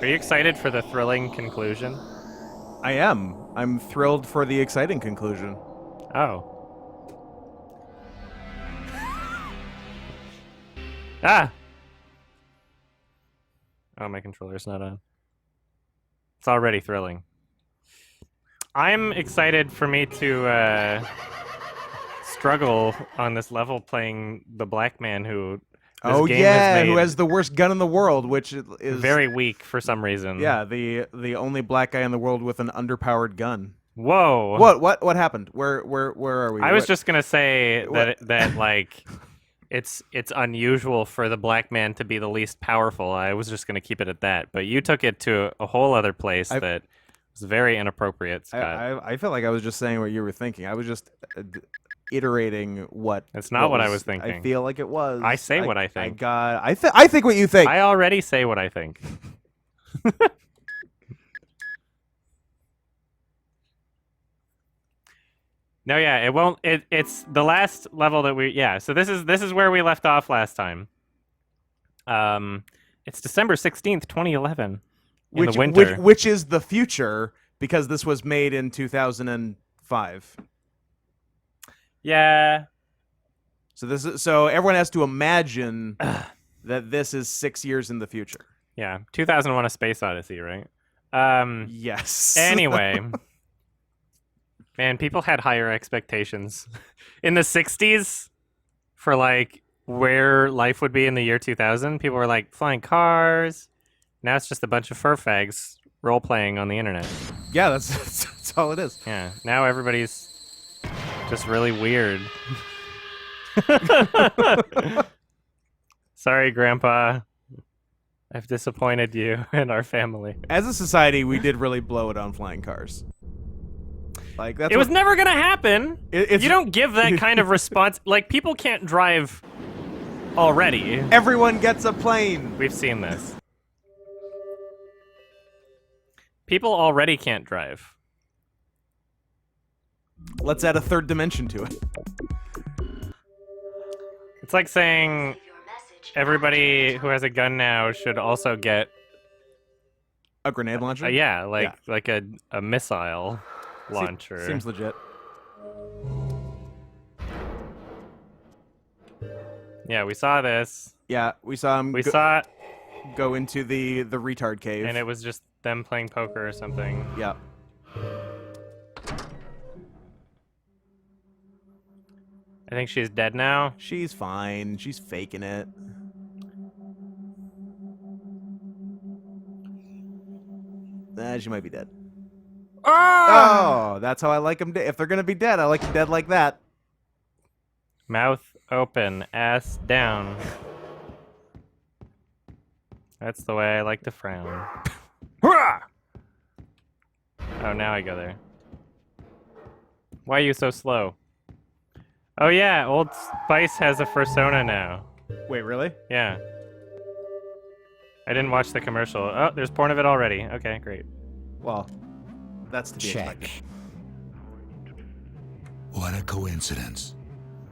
Are you excited for the thrilling conclusion? I am. I'm thrilled for the exciting conclusion. Oh. Ah! Oh, my controller's not on. It's already thrilling. I'm excited for me to struggle on this level playing the black man who this game has made who has the worst gun in the world, which is very weak for some reason. Yeah, the only black guy in the world with an underpowered gun. Whoa! What happened? Where are we? I was just gonna say that like it's unusual for the black man to be the least powerful. I was just gonna keep it at that, but you took it to a whole other place that was very inappropriate, Scott. I felt like I was just saying what you were thinking. I was just iterating what. That's not what I was thinking. I feel like it was. I say what I think. I think what you think. I already say what I think. No, yeah, it won't. It's the last level that we. Yeah, so this is where we left off last time. It's December 16th, 2011. In the winter. Which is the future because this was made in 2005. Yeah. So everyone has to imagine that this is 6 years in the future. Yeah, 2001: A Space Odyssey, right? Yes. Anyway, man, people had higher expectations in the 60s for like where life would be in the year 2000. People were like flying cars. Now it's just a bunch of fur fags role playing on the internet. Yeah, that's all it is. Yeah, now everybody's just really weird. Sorry, Grandpa. I've disappointed you and our family. As a society, we did really blow it on flying cars. Like that's it was never gonna happen. You don't give that kind of response. Like, people can't drive already. Everyone gets a plane. We've seen this. People already can't drive. Let's add a third dimension to it. It's like saying everybody who has a gun now should also get a grenade launcher. Like a missile launcher. Seems legit. Yeah, we saw this. Yeah, we saw him. Saw it go into the retard cave, and it was just them playing poker or something. Yeah. I think she's dead now. She's fine. She's faking it. She might be dead. Oh, that's how I like them. If they're gonna be dead, I like them dead like that. Mouth open, ass down. That's the way I like to frown. Oh, now I go there. Why are you so slow? Oh yeah, Old Spice has a fursona now. Wait, really? Yeah. I didn't watch the commercial. Oh, there's porn of it already. Okay, great. Well, that's to be expected. What a coincidence.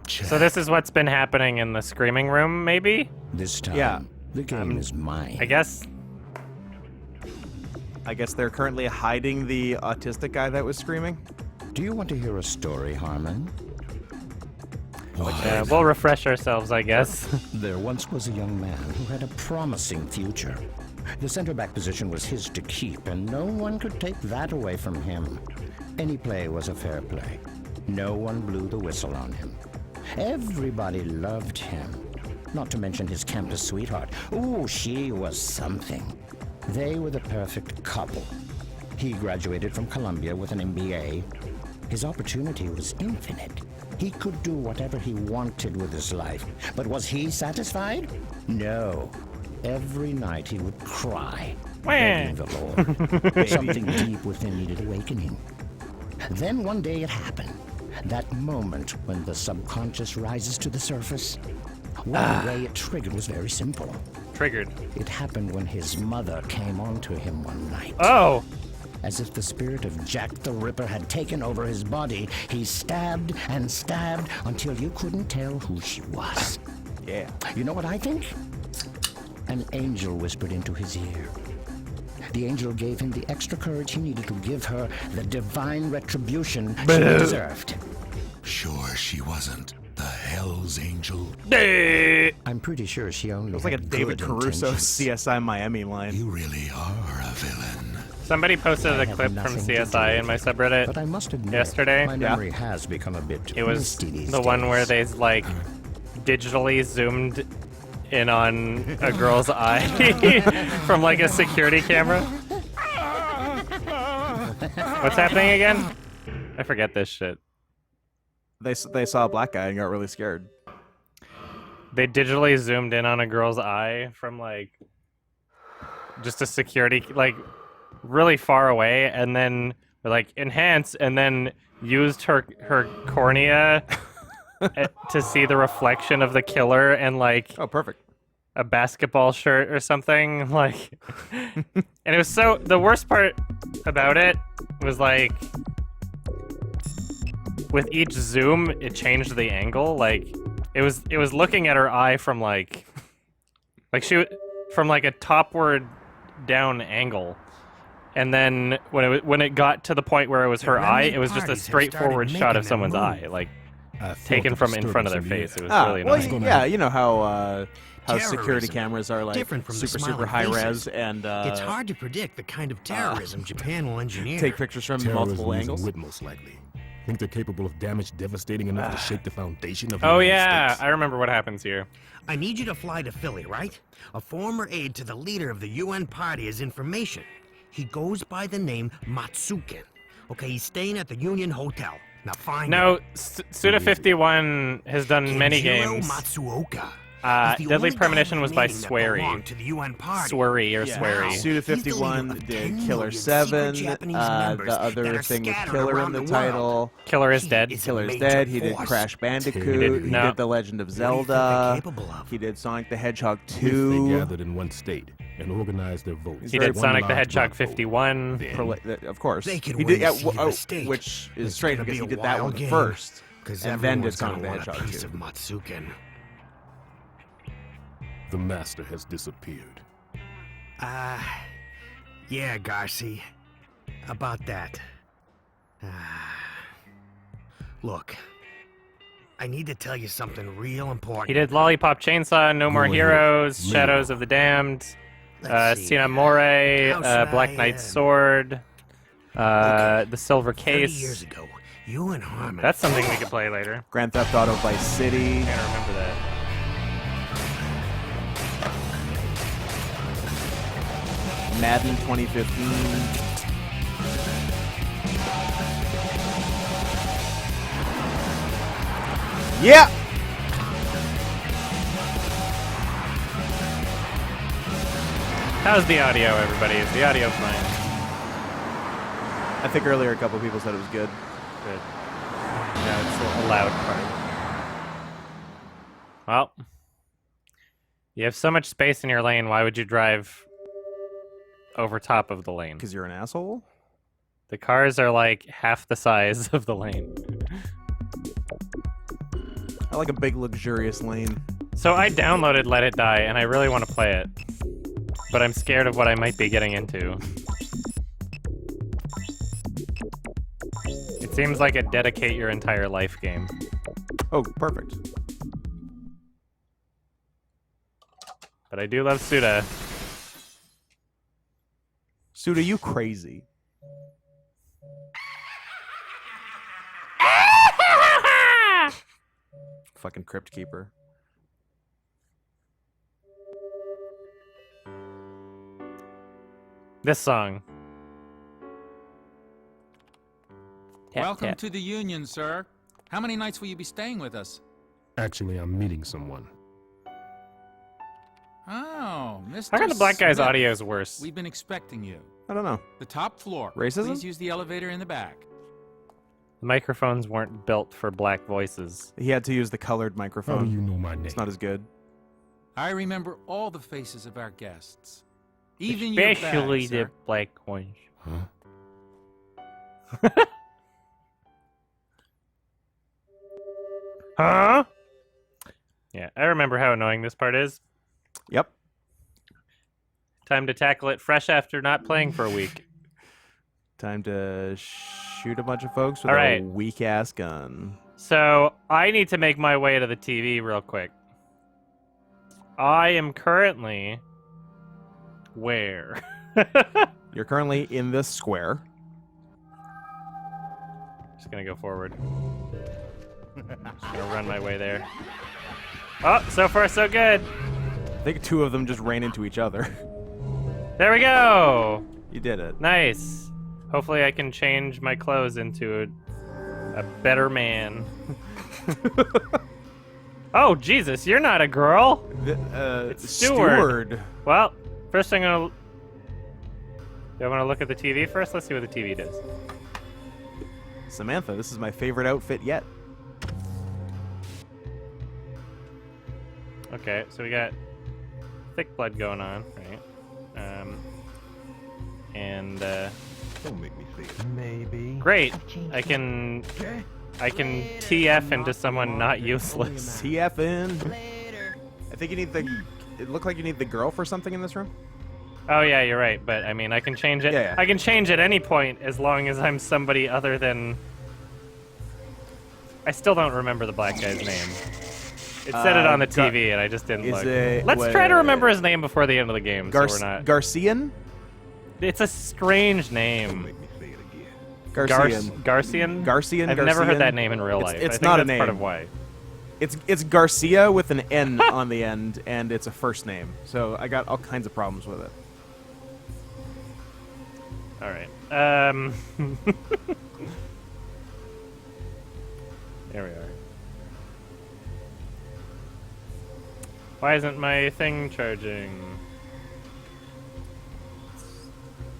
Check. So this is what's been happening in the screaming room, maybe? This time, the game is mine. I guess they're currently hiding the autistic guy that was screaming. Do you want to hear a story, Harmon? We'll refresh ourselves, I guess. There once was a young man who had a promising future. The center-back position was his to keep, and no one could take that away from him. Any play was a fair play. No one blew the whistle on him. Everybody loved him. Not to mention his campus sweetheart. Ooh, she was something. They were the perfect couple. He graduated from Columbia with an MBA. His opportunity was infinite. He could do whatever he wanted with his life. But was he satisfied? No. Every night he would cry, begging the Lord. Something deep within needed awakening. Then one day it happened. That moment when the subconscious rises to the surface. One way it triggered was very simple. Triggered. It happened when his mother came onto him one night. Oh! As if the spirit of Jack the Ripper had taken over his body, he stabbed and stabbed until you couldn't tell who she was. Yeah. You know what I think? An angel whispered into his ear. The angel gave him the extra courage he needed to give her the divine retribution she deserved. Sure she wasn't the Hell's Angel? I'm pretty sure she only It was like a had David good Caruso intentions. CSI Miami line. You really are a villain. Somebody posted I a have clip from nothing to CSI do in my with subreddit. But I must admit, yesterday. my memory has become a bit It was misty these the one days. where they like digitally zoomed in on a girl's eye from like a security camera. What's happening again? I forget this shit. They saw a black guy and got really scared. They digitally zoomed in on a girl's eye from like just a security, like really far away, and then like enhance, and then used her cornea to see the reflection of the killer and like Oh, perfect. a basketball shirt or something, like. And it was so, the worst part about it was like with each zoom it changed the angle. Like it was looking at her eye from like from like a topward down angle, and then when it got to the point where it was her eye, it was just a straightforward shot of someone's eye, like taken from in front of their face. It was really well, annoying. yeah, you know how security Terrorism. cameras are like Different from the super smiling high faces. res and It's hard to predict the kind of terrorism Japan will engineer. take pictures from Terrorism multiple using angles. wit, most likely. Think they're capable of damage devastating enough to shake the foundation of the Oh United yeah, States? I remember what happens here. I need you to fly to Philly, right? A former aide to the leader of the UN party has information. He goes by the name Matsuken. Okay, he's staying at the Union Hotel. Now find No, him. Suda51 has done many Kenjiro games. Matsuoka. Uh, He's the Deadly only guy Premonition with was a by name that Swery. belonged to the UN party. Swery or Yeah. Swery. Suda He's the 51 leader of did 10 Killer million 7, secret Japanese members the other that are thing with scattered Killer in around the the title. Killer is He dead. is a Killer's major dead. He did force. Crash Bandicoot. He No. did The Legend of What do you think they're Zelda. capable of? He did Sonic the Hedgehog If they 2. gathered in one state and organized their votes. He very did Sonic the large Hedgehog block vote. 51. Of course. They could he win did, a seat in the state. which is It's strange gonna because be he a did that wild one game. first. Because And then did everyone's Sonic gonna the want a Hedgehog piece 2. of Matsuken. The master has disappeared. Yeah, Garci. About that. Look, I need to tell you something real important. He did Lollipop Chainsaw, No More ahead. Heroes, Lay it Shadows on. of the Damned, Let's see, Sina More, how should Black I, Knight's Sword, The Silver 30 years Case. ago, you and Harmon. That's something we could play later. Grand Theft Auto Vice City. I can't remember that. Madden 2015. Yeah! How's the audio, everybody? Is the audio fine? I think earlier a couple people said it was good. Good. Yeah, it's a loud part. Well, you have so much space in your lane. Why would you drive over top of the lane? Because you're an asshole? The cars are like half the size of the lane. I like a big, luxurious lane. So I downloaded Let It Die, and I really want to play it. But I'm scared of what I might be getting into. It seems like a dedicate your entire life game. Oh, perfect. But I do love Suda. Suda, you crazy. Fucking Crypt Keeper. This song. Tap, Welcome tap. to the Union, sir. How many nights will you be staying with us? Actually, I'm meeting someone. Oh, Mr. How come the black guy's Smith. audio is worse? We've been expecting you. I don't know. The top floor. Racism? Please use the elevator in the back. The microphones weren't built for black voices. He had to use the colored How do microphone. you know my name? It's not as good. I remember all the faces of our guests. Even your Especially bag, the sir. black ones. Huh? Huh? Yeah, I remember how annoying this part is. Yep. Time to tackle it fresh after not playing for a week. Time to shoot a bunch of folks with All a right. weak ass gun. So I need to make my way to the TV real quick. I am currently where? You're currently in this square. Just gonna go forward. Just gonna run my way there. Oh, so far so good. I think two of them just ran into each other. There we go. You did it. Nice. Hopefully I can change my clothes into a better man. Oh, Jesus, you're not a girl. It's Steward. Well, first I'm gonna... Do I want to look at the TV first? Let's see what the TV does. Samantha, this is my favorite outfit yet. Okay, so we got thick blood going on, right? Don't make me say it. Maybe. Great. I can TF into someone not useless. TF in. I think you need the... It looked like you need the girl for something in this room. Oh yeah, you're right. But I mean, I can change it. Yeah. I can change at any point as long as I'm somebody other than. I still don't remember the black guy's name. It said it on the TV, and I just didn't look. Let's try to remember his name before the end of the game, so we're not. Garcian? It's a strange Don't name. make me say it again. Garcian. Garcian? Garcian. I've never heard Garcian. that name in real life. It's I think not a that's part name. of why. It's Garcia with an N on the end, and it's a first name. So I got all kinds of problems with it. All right. There we are. Why isn't my thing charging?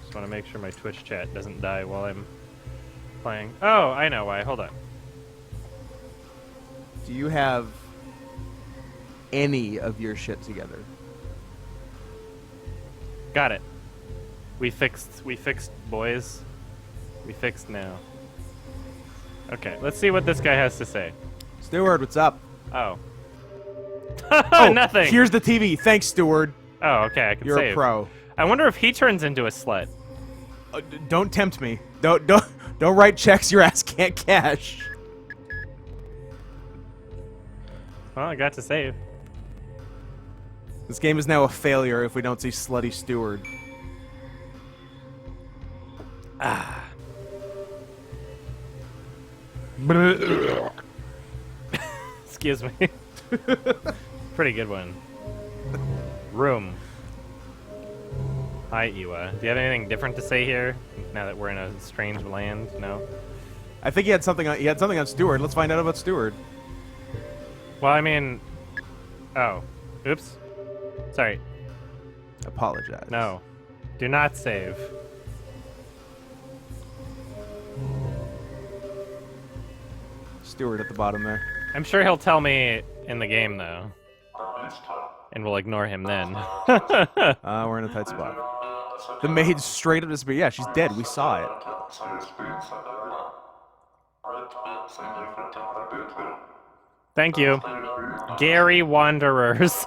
Just want to make sure my Twitch chat doesn't die while I'm playing. Oh, I know why. Hold on. Do you have any of your shit together? Got it. We fixed, boys. We fixed now. Okay, let's see what this guy has to say. Steward, what's up? Oh. Oh, Nothing. Here's the TV. Thanks, Steward. Oh, okay, I can You're save. a pro. I wonder if he turns into a slut. Don't tempt me. Don't write checks your ass can't cash. Well, I got to save. This game is now a failure if we don't see slutty Steward. Excuse me. Pretty good one. Room. Hi, Iwa. Do you have anything different to say here? Now that we're in a strange land? No? I think he had something on Steward. Let's find out about Steward. Well, I mean... Oh. Oops. Sorry. Apologize. No. Do not save. Steward at the bottom there. I'm sure he'll tell me in the game, though. And we'll ignore him then. We're in a tight spot. The maid straight up disappeared. Yeah, she's dead. We saw it. Thank you. Gary Wanderers.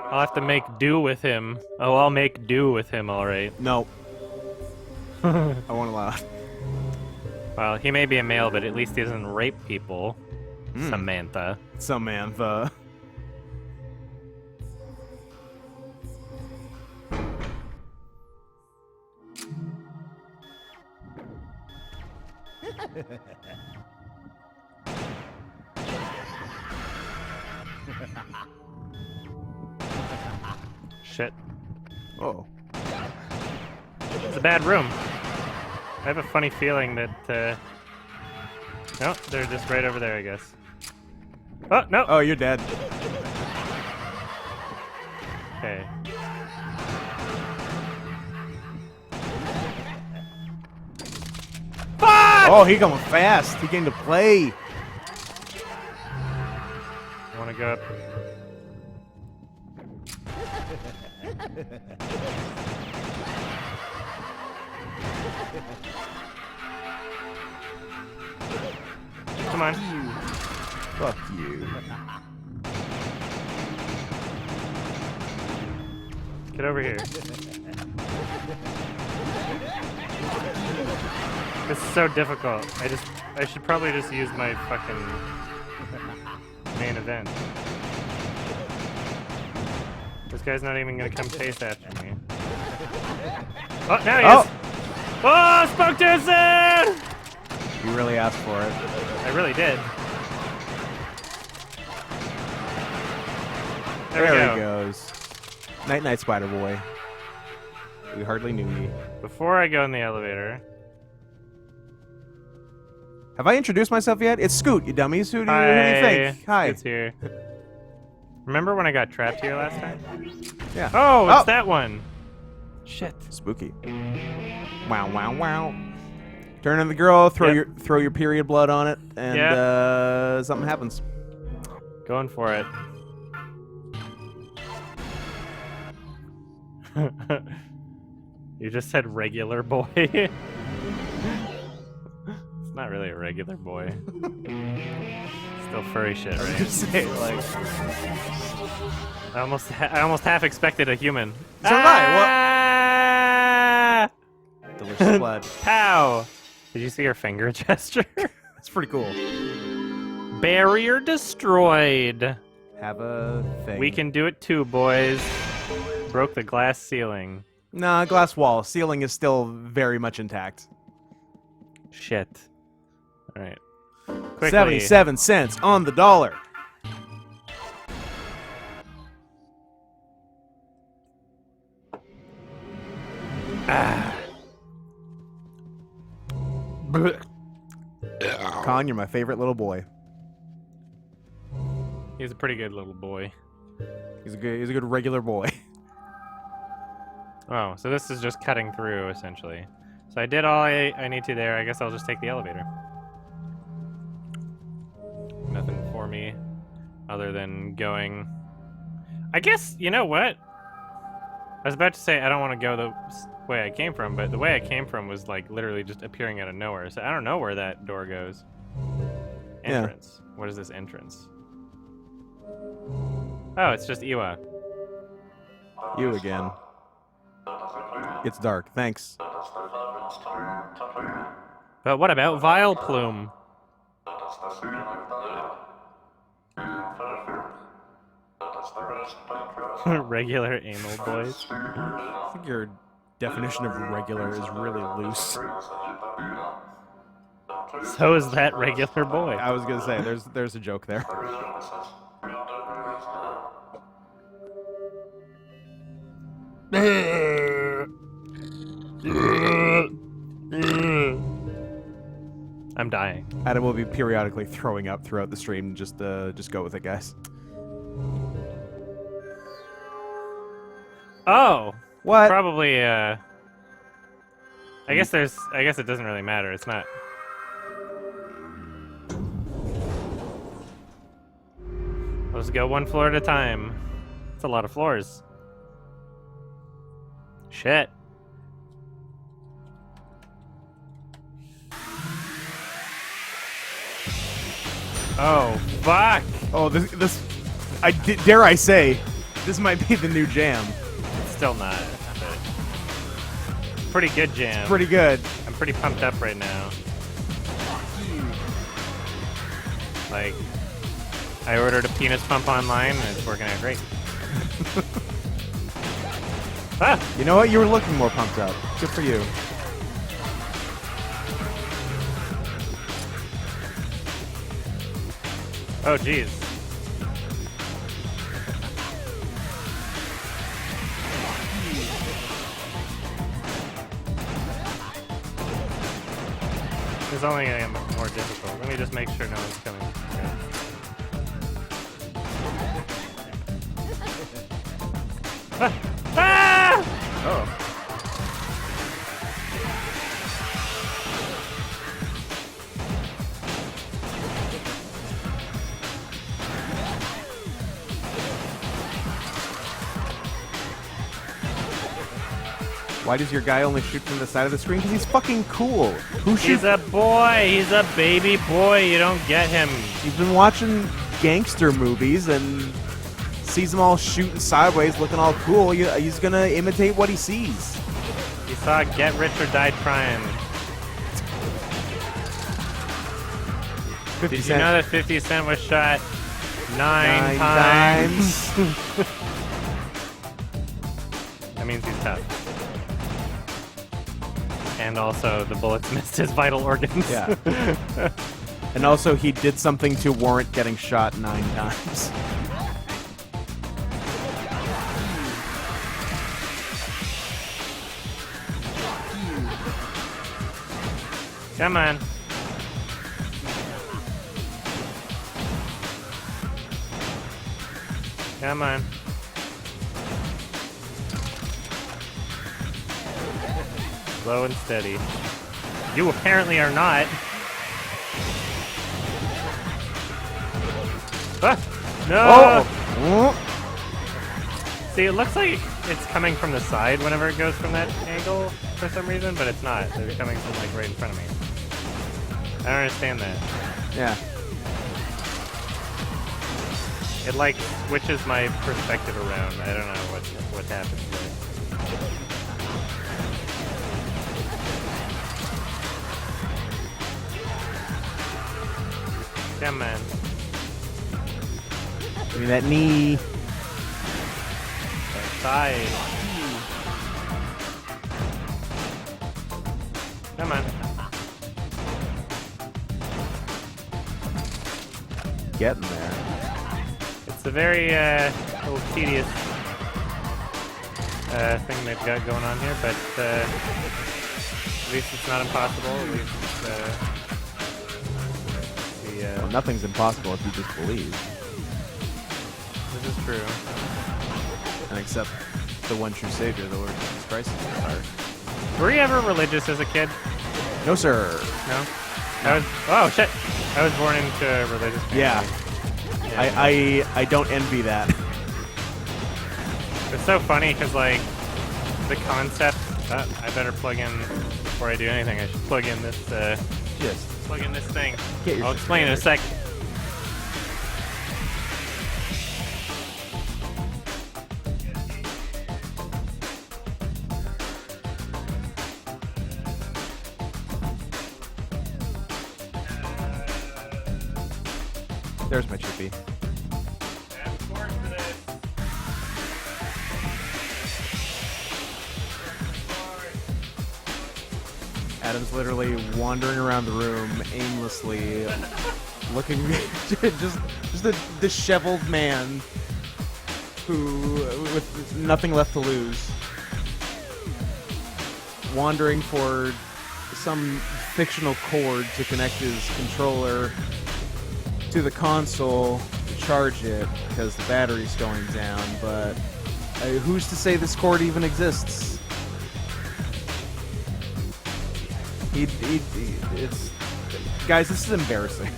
I'll have to make do with him. Oh, I'll make do with him, alright. No. I won't allow it. Well, he may be a male, but at least he doesn't rape people. Samantha. Samantha. Shit. Oh. It's a bad room. I have a funny feeling that, No, they're just right over there, I guess. Oh, no! Oh, you're dead. Okay. Fuck! Oh, he coming fast. He came to play. I wanna go up. Come on. Fuck you. Get over here. This is so difficult. I should probably just use my fucking main event. This guy's not even gonna come chase after me. Oh, now he is! Oh, spoke too soon! You really asked for it. I really did. There we There go. he goes. Night night, Spider Boy. We hardly knew ye. Before I go in the elevator. Have I introduced myself yet? It's Scoot, you dummies. Who do you think? Hi. It's here. Remember when I got trapped here last time? Yeah. Oh, it's that one. Shit. Spooky. Wow, wow, wow. Turn on the girl, throw Yep. your period blood on it, and something happens. Going for it. You just said regular boy. It's not really a regular boy. Still furry shit, right? Say, like, I almost half expected a human. So did Ah! delicious blood. Pow! Did you see her finger gesture? It's pretty cool. Barrier destroyed. Have a thing. We can do it too, boys. Broke the glass ceiling. Nah, glass wall. Ceiling is still very much intact. Shit. All right. Quickly. 77 cents on the dollar. Con, you're my favorite little boy. He's a pretty good little boy. He's a good regular boy. Oh, so this is just cutting through, essentially. So I did all I need to there. I guess I'll just take the elevator. Nothing for me other than going... I guess, you know what? I was about to say I don't want to go the way I came from, but the way I came from was like literally just appearing out of nowhere. So I don't know where that door goes. Yeah. Entrance. What is this entrance? Oh, it's just Iwa. You again. It's dark. Thanks. But what about Vile Plume? Regular anal boys. I think your definition of regular is really loose. So is that regular boy. I was gonna say there's a joke there. I'm dying. Adam will be periodically throwing up throughout the stream. Just go with it, guys. Oh, What? probably. I guess it doesn't really matter. It's not. Let's go one floor at a time. It's a lot of floors. Shit. Oh, fuck. Oh, this dare I say, this might be the new jam. It's still not. But pretty good jam. Pretty good. I'm pretty pumped up right now. Like, I ordered a penis pump online and it's working out great. Ah! You know what? You were looking more pumped up. Good for you. Oh, jeez. It's only gonna get more difficult. Let me just make sure no one's coming. Ah! Ah! Oh. Why does your guy only shoot from the side of the screen? Because he's fucking cool. Who He's shoots? a boy. He's a baby boy. You don't get him. He's been watching gangster movies and sees them all shooting sideways, looking all cool. He's gonna imitate what he sees. You saw Get Rich or Die Trying. 50 Did you Cent. know that 50 Cent was shot 9 9 times? times. That means he's tough. And also, the bullets missed his vital organs. Yeah. And also, he did something to warrant getting shot 9 times. Come on. Come on. Slow and steady. You apparently are not. Ah! No! Oh! See, it looks like it's coming from the side whenever it goes from that angle for some reason, but it's not. They're coming from like right in front of me. I don't understand that. Yeah. It like switches my perspective around. I don't know what happens there. Come on. Give me that knee. Side. Come on. Getting there. It's a very little tedious thing they've got going on here, but at least it's not impossible. At least it's, Well, nothing's impossible if you just believe. this is true. And accept the one true Savior, the Lord Jesus Christ, in your heart. Were you ever religious as a kid? No, sir. No? Oh, shit. I was born into a religious family. Yeah. I don't envy that. It's so funny because, like, the concept... I better plug in, before I do anything, I should plug in this, Just plug in this thing. get your I'll shit explain in a together. sec. There's my chippy. Adam's literally wandering around the room aimlessly, looking just a disheveled man who with nothing left to lose, wandering for some fictional cord to connect his controller to the console to charge it because the battery's going down. But who's to say this cord even exists? It's guys, this is embarrassing.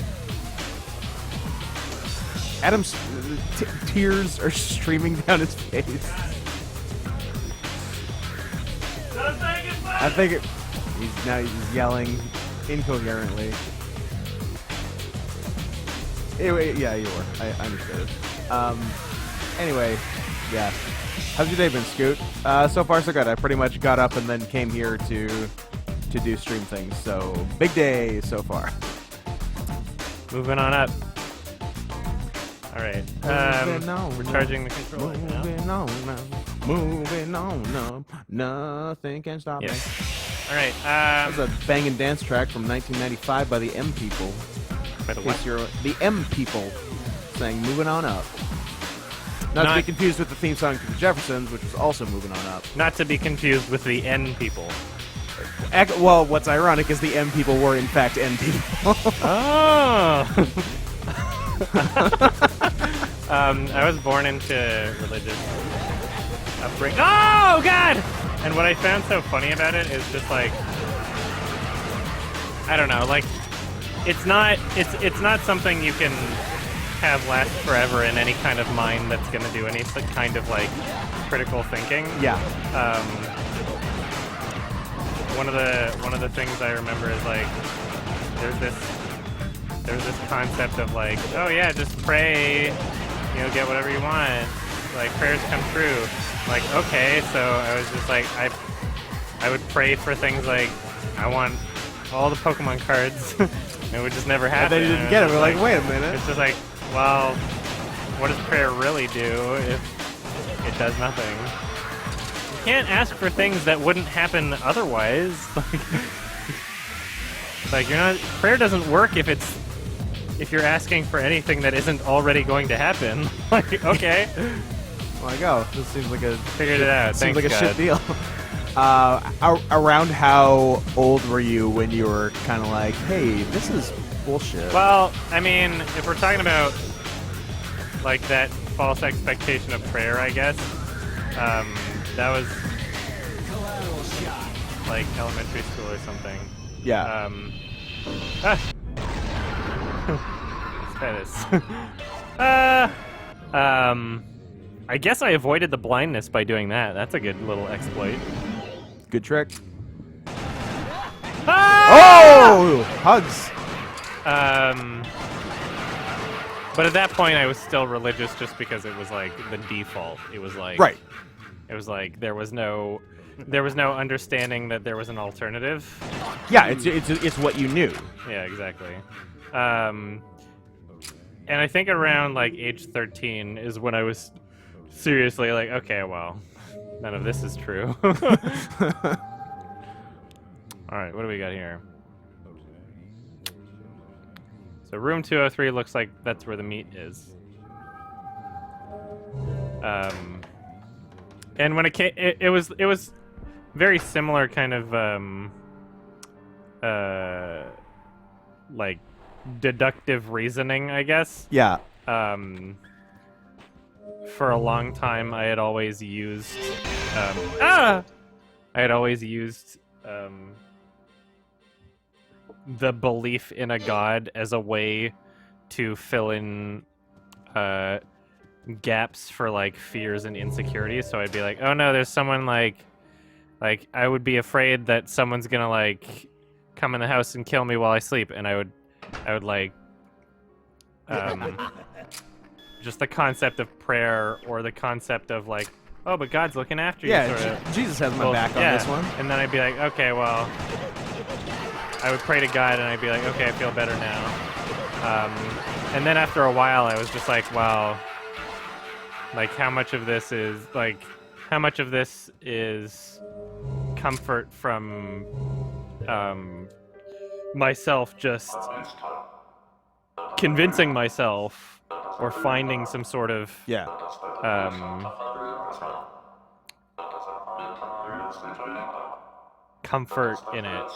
Adam's tears are streaming down his face. I think he's yelling incoherently. Anyway, yeah, you were. I understood. Anyway, yeah. How's your day been, Scoot? So far, so good. I pretty much got up and then came here to do stream things. So big day so far. Moving on up. All right. Moving on We're now. charging the controller now. Moving on now. Moving on now. Nothing can stop me. All right. That's a banging dance track from 1995 by the M People. By the In way, case you're the M People saying "Moving On Up." Not to be Not- confused with the theme song to the Jeffersons, which was also "Moving On Up." not to be confused with the N people. Well, what's ironic is the M People were in fact N People. Oh. I was born into religious upbringing. Oh God! And what I found so funny about it is just like, I don't know, like it's not something you can have last forever in any kind of mind that's gonna do any kind of like critical thinking. Yeah. one of the things I remember is like there's this concept of like, oh yeah, just pray, get whatever you want. Like prayers come true. Like, okay, so I was just like I would pray for things like I want all the Pokemon cards. It would just never happen. And then you didn't get it. We're like, wait a minute. It's just like, well, what does prayer really do if it does nothing? You can't ask for things that wouldn't happen otherwise. Like you're not. Prayer doesn't work if you're asking for anything that isn't already going to happen. Like, okay, Like, oh, this seems like a figured it out. seems Thanks, like a God. shit deal. Around how old were you when you were kind of like, hey, this is bullshit? Well, I mean, if we're talking about like that false expectation of prayer, I guess that was like elementary school or something. Yeah. Let's I guess I avoided the blindness by doing that. That's a good little exploit. Good trick. Ah! Oh! Hugs. But at that point, I was still religious just because it was like the default. It was like Right. It was like there was no understanding that there was an alternative. Yeah, it's what you knew. Yeah, exactly. And I think around like age 13 is when I was seriously like, okay, well, none of this is true. All right, what do we got here? So room 203 looks like that's where the meat is. And when it came, it was very similar kind of like deductive reasoning, I guess. Yeah. For a long time, I had always used the belief in a god as a way to fill in gaps for like fears and insecurities. So I'd be like, oh no, there's someone like I would be afraid that someone's gonna like come in the house and kill me while I sleep, and I would like just the concept of prayer or the concept of like, oh, but God's looking after you. Yeah, sort of. Jesus has my Well, back on yeah. this one. And then I'd be like, okay, well, I would pray to God and I'd be like, okay, I feel better now. And then after a while, I was just like, well, like how much of this is comfort from myself just convincing myself or finding some sort of Yeah. comfort in it,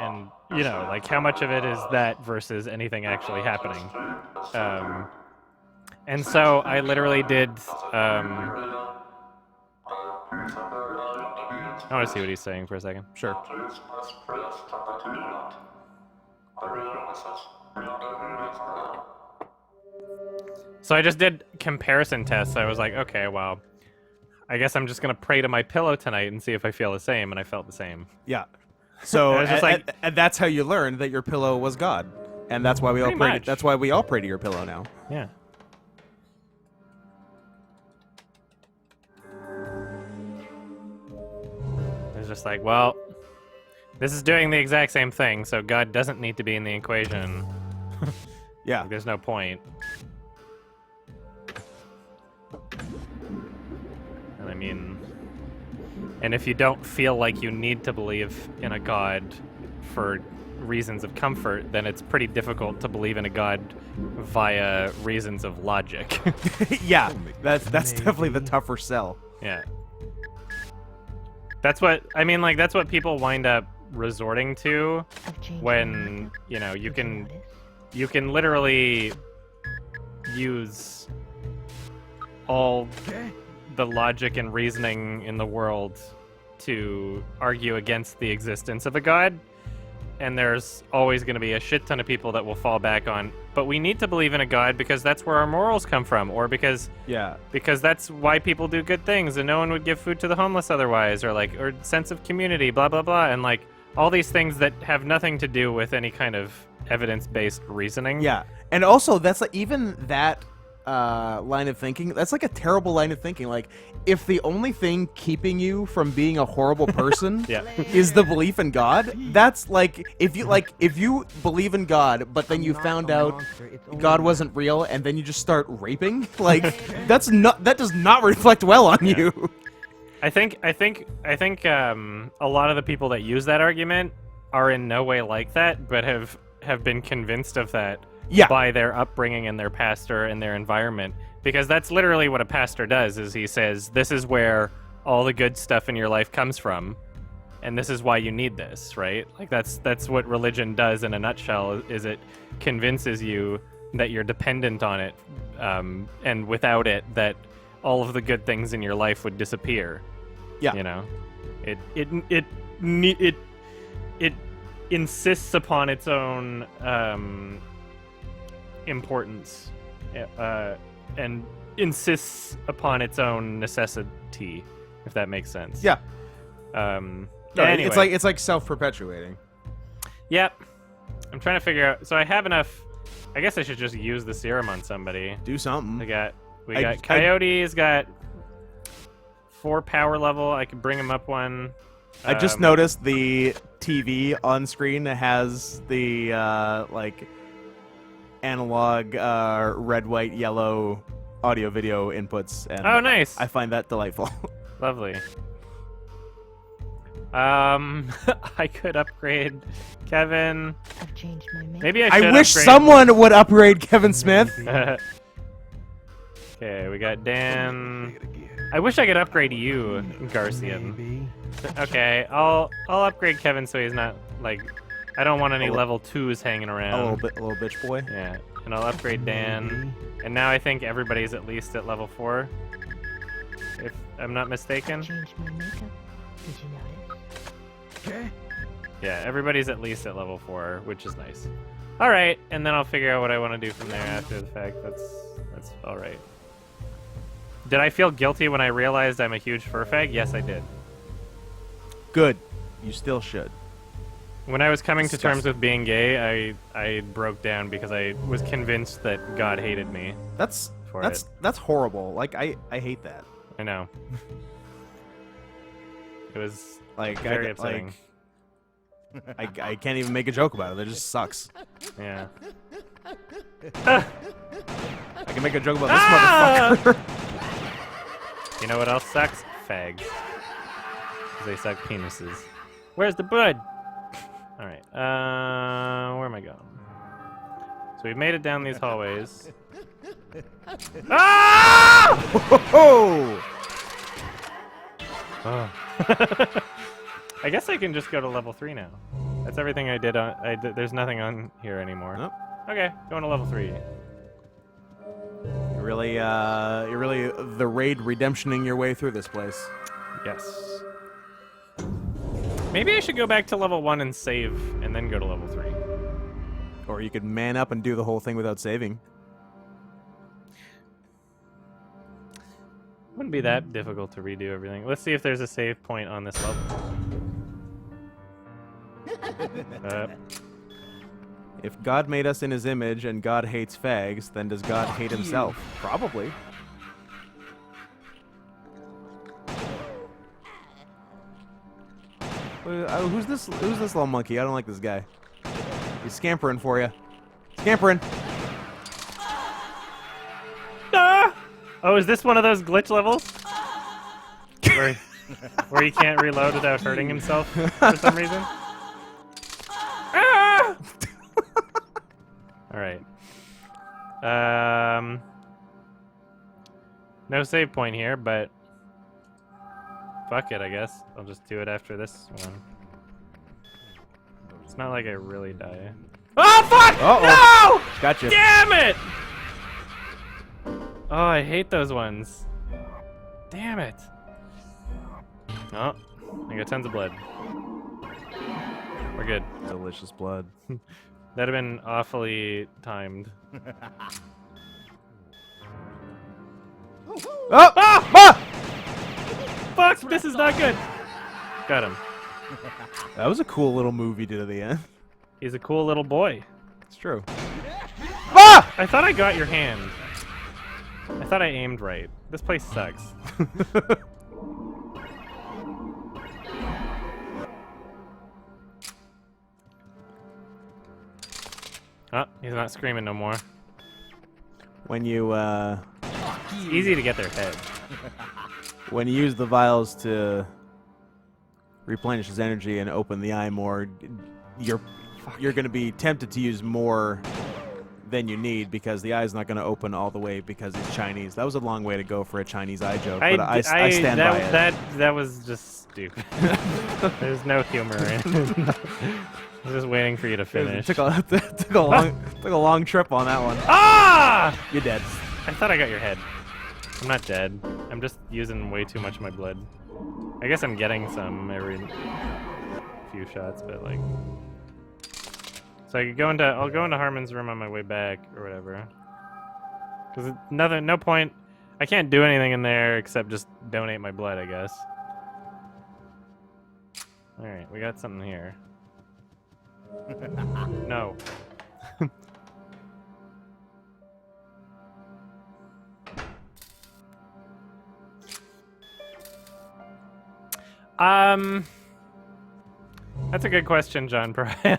and like how much of it is that versus anything actually happening. And so I literally did I want to see what he's saying for a second. Sure. So I just did comparison tests. I was like, okay, well, I guess I'm just gonna pray to my pillow tonight and see if I feel the same, and I felt the same. Yeah. So I was just like- and that's how you learned that your pillow was God, and that's why we all Pretty pray. much. That's why we all pray to your pillow now. Yeah. It's just like, well, this is doing the exact same thing, so God doesn't need to be in the equation. Yeah. Like, there's no point. And I mean, and if you don't feel like you need to believe in a God for reasons of comfort, then it's pretty difficult to believe in a God via reasons of logic. Yeah. That's definitely the tougher sell. Yeah. That's what I mean, like that's what people wind up resorting to when, you can literally use all the logic and reasoning in the world to argue against the existence of a god, and there's always going to be a shit ton of people that will fall back on, but we need to believe in a god because that's where our morals come from, or because that's why people do good things and no one would give food to the homeless otherwise, or sense of community, blah blah blah. And like, all these things that have nothing to do with any kind of evidence-based reasoning. Yeah, and also that's like, even that line of thinking. That's like a terrible line of thinking. Like, if the only thing keeping you from being a horrible person Yeah. is the belief in God, that's like if you believe in God, but then you found out God wasn't real, and then you just start raping, like that does not reflect well on you. I think a lot of the people that use that argument are in no way like that, but have been convinced of that by their upbringing and their pastor and their environment. Because that's literally what a pastor does, is he says, this is where all the good stuff in your life comes from, and this is why you need this, right? Like that's what religion does in a nutshell, is it convinces you that you're dependent on it, and without it, that all of the good things in your life would disappear. Yeah. You know? It insists upon its own importance, and insists upon its own necessity, if that makes sense. Yeah. No, anyway. It's like self-perpetuating. Yep. I'm trying to figure out. So I have enough. I guess I should just use the serum on somebody. Do something. We got Coyote's got 4 power level. I could bring him up one. I just noticed the TV on screen has the like analog red, white, yellow audio video inputs, and oh, nice. I find that delightful. Lovely. I could upgrade Kevin. I've changed my makeup. Maybe I should I wish upgrade... someone would upgrade Kevin Smith. Okay, we got Dan. I wish I could upgrade you, Garcian. Okay, I'll upgrade Kevin so he's not like, I don't want any level 2s hanging around. A little bitch boy. Yeah, and I'll upgrade Dan. And now I think everybody's at least at level 4, if I'm not mistaken. Changed my makeup. Did you notice? Okay. Yeah, everybody's at least at level 4, which is nice. All right, and then I'll figure out what I want to do from there after the fact. That's all right. Did I feel guilty when I realized I'm a huge fur fag? Yes, I did. Good. You still should. When I was coming to terms with being gay, I broke down because I was convinced that God hated me. That's it. that's horrible. Like I hate that. I know. It was Like very upsetting. I can't even make a joke about it. It just sucks. Yeah. I can make a joke about this motherfucker. You know what else sucks? Fags. 'Cause they suck penises. Where's the bud? All right. Where am I going? So we've made it down these hallways. Ah! Oh! Oh. I guess I can just go to level 3 now. That's everything I did. There's nothing on here anymore. Nope. Okay, going to level 3. You're really the raid redemptioning your way through this place. Yes. Maybe I should go back to level 1 and save, and then go to level 3. Or you could man up and do the whole thing without saving. Wouldn't be that difficult to redo everything. Let's see if there's a save point on this level. If God made us in his image and God hates fags, then does God hate himself? Probably. Who's this little monkey? I don't like this guy. He's scampering for you. Scampering. Ah! Oh, is this one of those glitch levels? Where he can't reload without hurting himself for some reason? Ah! All right. No save point here, but fuck it, I guess. I'll just do it after this one. It's not like I really die. Oh, fuck! Uh-oh. No! Gotcha. Damn it! Oh, I hate those ones. Damn it. Oh, I got tons of blood. We're good. Delicious blood. That'd have been awfully timed. Oh! Ah! Fuck! This is not good. Got him. That was a cool little movie to the end. He's a cool little boy. It's true. Ah! I thought I got your hand. I thought I aimed right. This place sucks. Oh, he's not screaming no more. When you It's easy to get their head. when you use the vials to replenish his energy and open the eye more, you're going to be tempted to use more than you need because the eye's not going to open all the way because he's Chinese. That was a long way to go for a Chinese eye joke, but I stand by it. That was just stupid. There's no humor in it. I was just waiting for you to finish. Took a long trip on that one. Ah! You're dead. I thought I got your head. I'm not dead. I'm just using way too much of my blood. I guess I'm getting some every few shots, but like. So I could go into. I'll go into Harmon's room on my way back or whatever. Cause no point. I can't do anything in there except just donate my blood, I guess. All right, we got something here. No. That's a good question, John Pariah.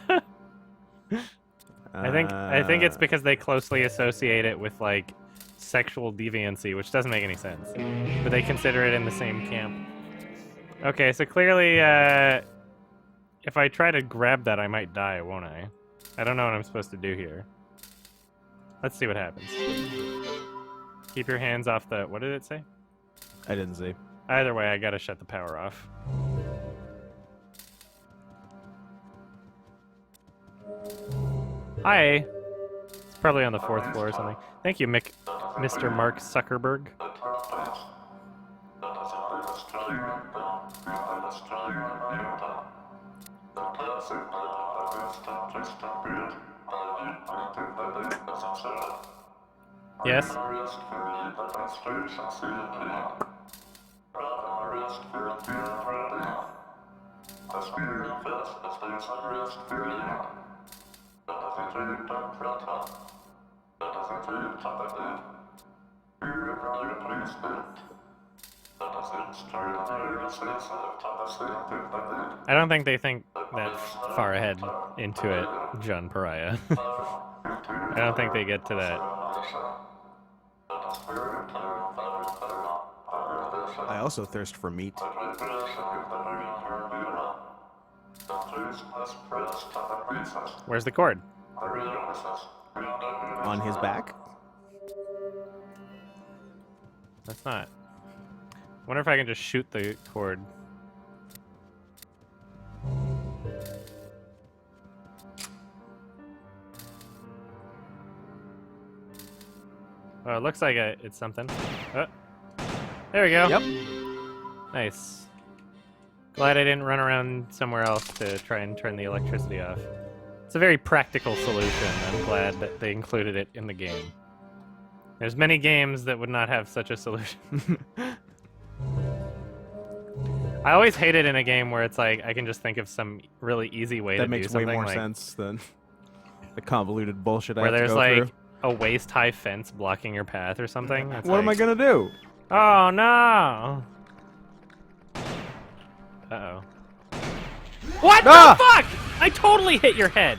I think it's because they closely associate it with like sexual deviancy, which doesn't make any sense. But they consider it in the same camp. Okay, so clearly if I try to grab that, I might die, won't I? I don't know what I'm supposed to do here. Let's see what happens. Keep your hands off the... What did it say? I didn't see. Either way, I gotta shut the power off. Hi. It's probably on the 4th floor or something. Thank you, Mr. Mark Zuckerberg. Yes? I don't think they think that far ahead into it, John Pariah. I don't think they get to that. I also thirst for meat. Where's the cord? On his back? That's not. Wonder if I can just shoot the cord. Oh, it looks like it's something. Oh. There we go. Yep. Nice. Glad I didn't run around somewhere else to try and turn the electricity off. It's a very practical solution. I'm glad that they included it in the game. There's many games that would not have such a solution. I always hate it in a game where it's like I can just think of some really easy way to do makes something. way more like, sense than the convoluted bullshit I where have to there's go like through. a waist-high fence blocking your path or something. It's What am I like, gonna do? Oh no! Uh-oh. What the fuck? I totally hit your head!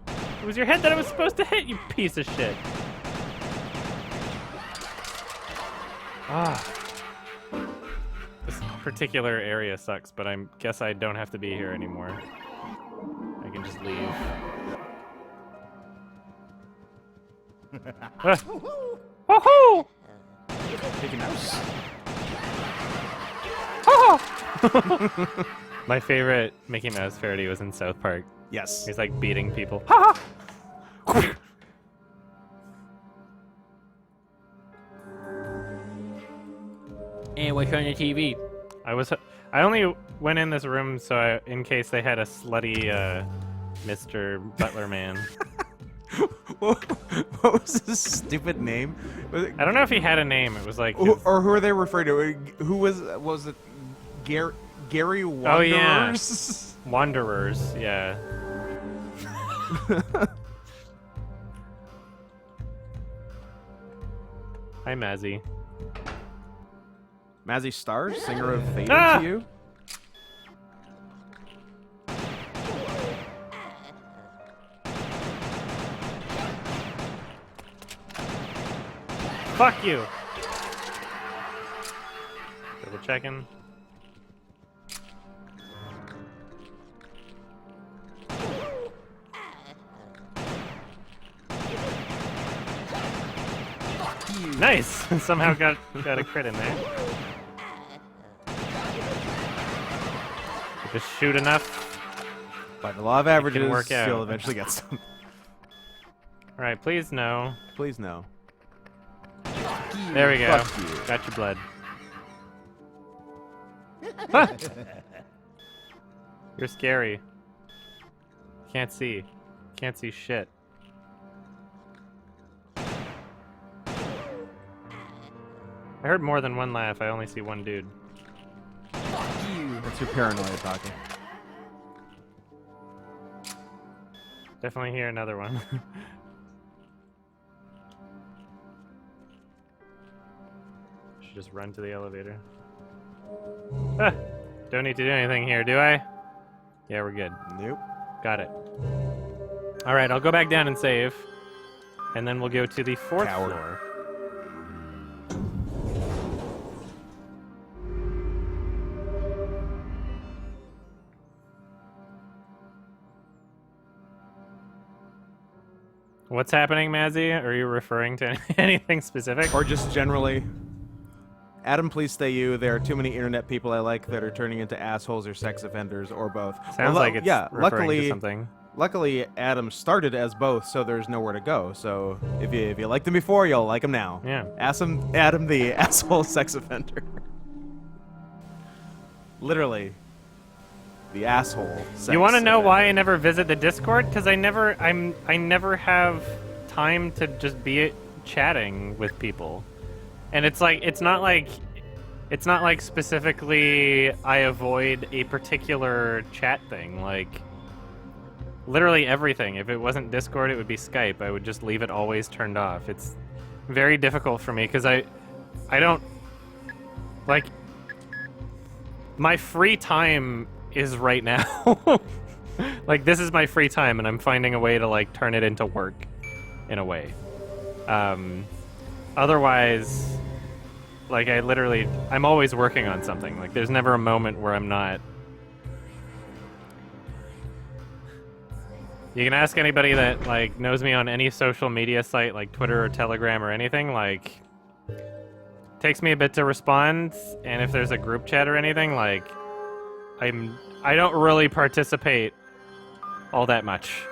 It was your head that I was supposed to hit, you piece of shit. Ah. This particular area sucks, but I guess I don't have to be here anymore. I can just leave. Woohoo! Mickey Mouse. My favorite Mickey Mouse parody was in South Park. Yes. He's like beating people. Ha ha! And what's on the TV? I only went in this room so in case they had a slutty Mr. Butler Man. What was his stupid name? I don't know if he had a name. It was like Or who are they referring to? Who was it? Gary Oh, yeah. Wanderers? Wanderers, yeah. Hi, Mazzy. Mazzy Star, singer of Fade Ah! Into You. Fuck you! Double checking. Nice! Somehow got a crit in there. Just shoot enough. By the law of averages, work out. you'll eventually get some. Alright, please no. Please no. There we go. Fuck you. Got your blood. Huh. You're scary. Can't see. Can't see shit. I heard more than one laugh. I only see one dude. That's your paranoia talking. Definitely hear another one. Should just run to the elevator. Ah, don't need to do anything here, do I? Yeah, we're good. Nope. Got it. Alright, I'll go back down and save. And then we'll go to the 4th Coward. floor. What's happening, Mazzy? Are you referring to anything specific? Or just generally. Adam, please stay you. There are too many internet people I like that are turning into assholes or sex offenders, or both. Sounds like it's yeah. referring to Luckily, something. luckily, Adam started as both, so there's nowhere to go. So if you liked him before, you'll like him now. Yeah. Adam the asshole sex offender. Literally, the asshole. Sex You want to know offender. why I never visit the Discord? Because I never have time to just be chatting with people, and it's not like specifically I avoid a particular chat thing. Like literally everything. If it wasn't Discord, it would be Skype. I would just leave it always turned off. It's very difficult for me because I don't like my free time is right now. Like this is my free time and I'm finding a way to like turn it into work in a way. Otherwise, like I'm always working on something. Like there's never a moment where I'm not. You can ask anybody that like knows me on any social media site like Twitter or Telegram or anything, like takes me a bit to respond, and if there's a group chat or anything, like I don't really participate all that much.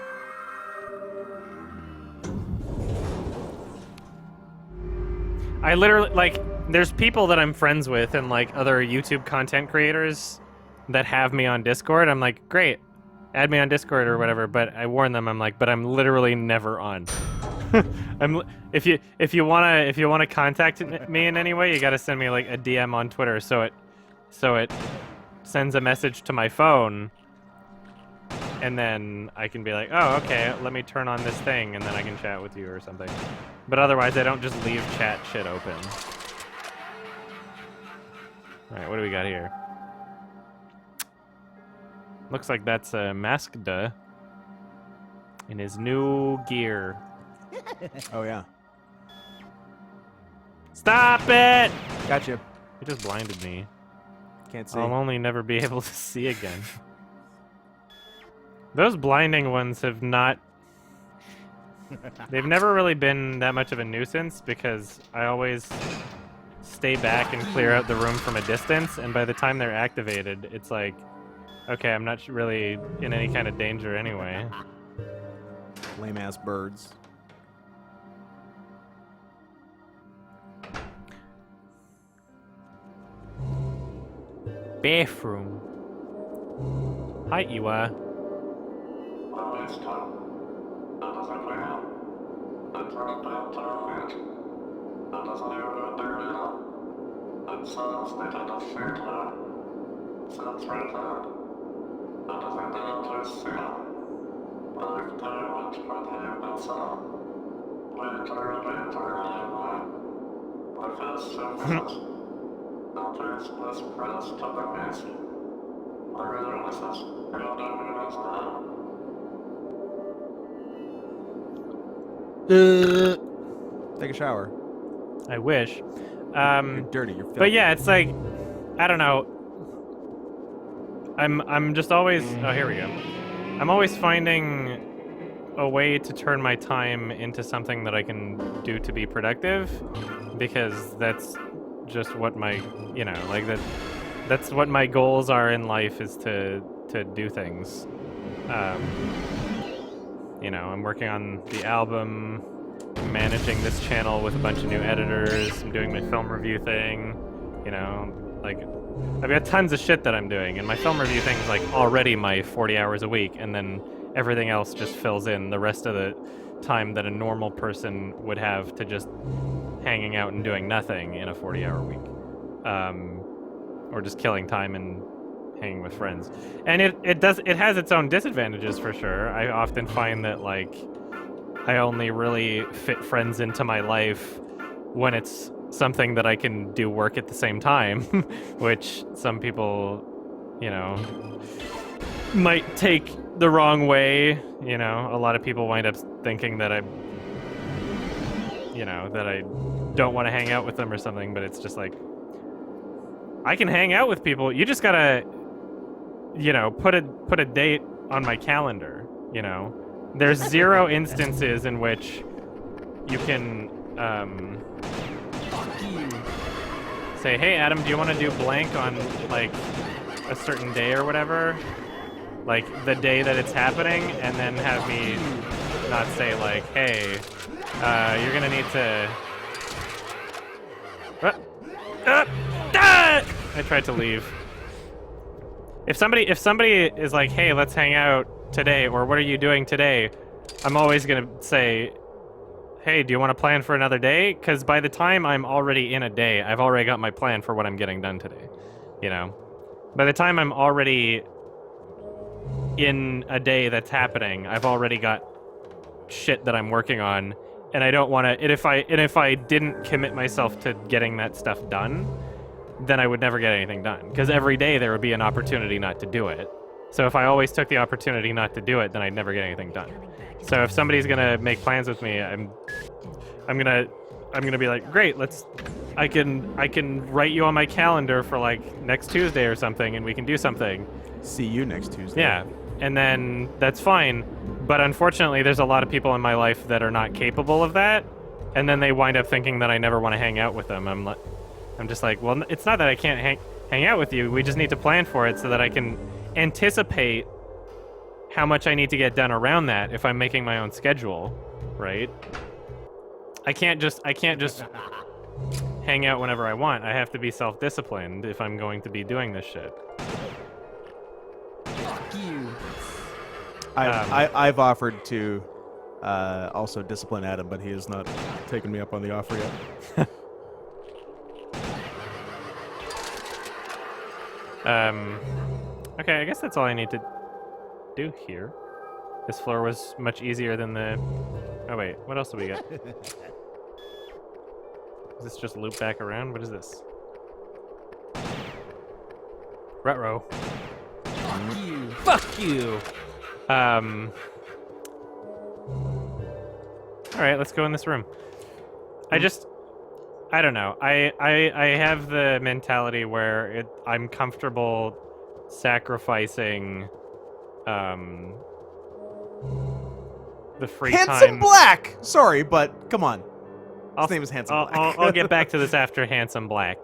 I literally, like, there's people that I'm friends with and, like, other YouTube content creators that have me on Discord. I'm like, great, add me on Discord or whatever, but I warn them, I'm like, but I'm literally never on. If you wanna contact me in any way, you gotta send me, like, a DM on Twitter so it sends a message to my phone, and then I can be like, oh, okay, let me turn on this thing, and then I can chat with you or something. But otherwise, I don't just leave chat shit open. Alright, what do we got here? Looks like that's Maskda in his new gear. Oh yeah. Stop it! Gotcha. He just blinded me. Can't see. I'll only never be able to see again. Those blinding ones have not... They've never really been that much of a nuisance because I always stay back and clear out the room from a distance, and by the time they're activated, it's like, okay, I'm not really in any kind of danger anyway. Lame ass birds. Bathroom. Hi, Iwa. Take a shower. I wish. You're dirty. You're filthy. But yeah, it's like, I don't know. I'm just always. Oh, here we go. I'm always finding a way to turn my time into something that I can do to be productive, because that's just what my, you know, like that's what my goals are in life, is to do things. You know, I'm working on the album, managing this channel with a bunch of new editors, I'm doing my film review thing, you know, like, I've got tons of shit that I'm doing, and my film review thing is like already my 40 hours a week, and then everything else just fills in the rest of the time that a normal person would have to just hanging out and doing nothing in a 40-hour week. Or just killing time and hanging with friends. And it has its own disadvantages for sure. I often find that, like, I only really fit friends into my life when it's something that I can do work at the same time, which some people, you know, might take the wrong way. You know, a lot of people wind up thinking that I don't want to hang out with them or something, but it's just like, I can hang out with people. You just gotta, you know, put a date on my calendar, you know. There's 0 instances in which you can say, hey, Adam, do you want to do blank on, like, a certain day or whatever? Like, the day that it's happening, and then have me not say, like, hey, you're gonna need to... I tried to leave. If somebody is like, hey, let's hang out today, or what are you doing today? I'm always gonna say, hey, do you want to plan for another day? Because by the time I'm already in a day, I've already got my plan for what I'm getting done today. You know? By the time I'm already in a day that's happening, I've already got shit that I'm working on, and I don't want to... And if I didn't commit myself to getting that stuff done, then I would never get anything done. Because every day there would be an opportunity not to do it. So if I always took the opportunity not to do it, then I'd never get anything done. So if somebody's gonna make plans with me, I'm gonna be like, great, I can write you on my calendar for like next Tuesday or something, and we can do something. See you next Tuesday. Yeah, and then that's fine. But unfortunately, there's a lot of people in my life that are not capable of that, and then they wind up thinking that I never want to hang out with them. I'm just like, well, it's not that I can't hang out with you. We just need to plan for it so that I can anticipate how much I need to get done around that if I'm making my own schedule, right? I can't just hang out whenever I want. I have to be self-disciplined if I'm going to be doing this shit. I've offered to also discipline Adam, but he has not taken me up on the offer yet. Okay, I guess that's all I need to do here. This floor was much easier than the... Oh wait, what else do we got? Does this just loop back around? What is this? Ruh-roh. Fuck you! Fuck you! Alright, let's go in this room. I don't know. I have the mentality where I'm comfortable sacrificing the free time. Handsome Black! Sorry, but come on. His name is Handsome Black. I'll get back to this after Handsome Black.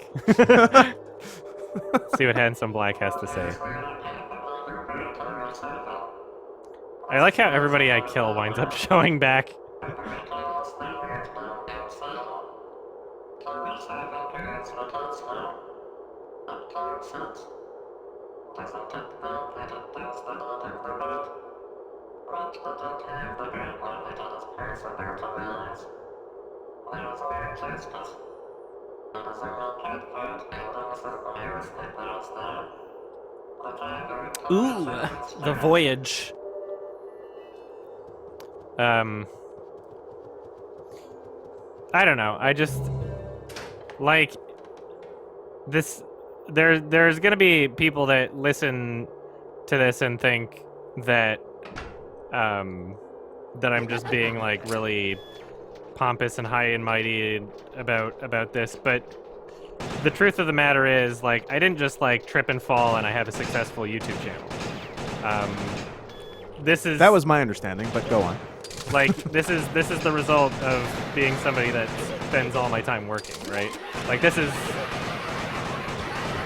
See what Handsome Black has to say. I like how everybody I kill winds up showing back. Ooh, The Voyage. I don't know. I just like this. There's gonna be people that listen to this and think that that I'm just being like really pompous and high and mighty about this, but the truth of the matter is, like, I didn't just like trip and fall and I have a successful YouTube channel. That was my understanding, but go on. Like, this is the result of being somebody that spends all my time working, right? Like, this is...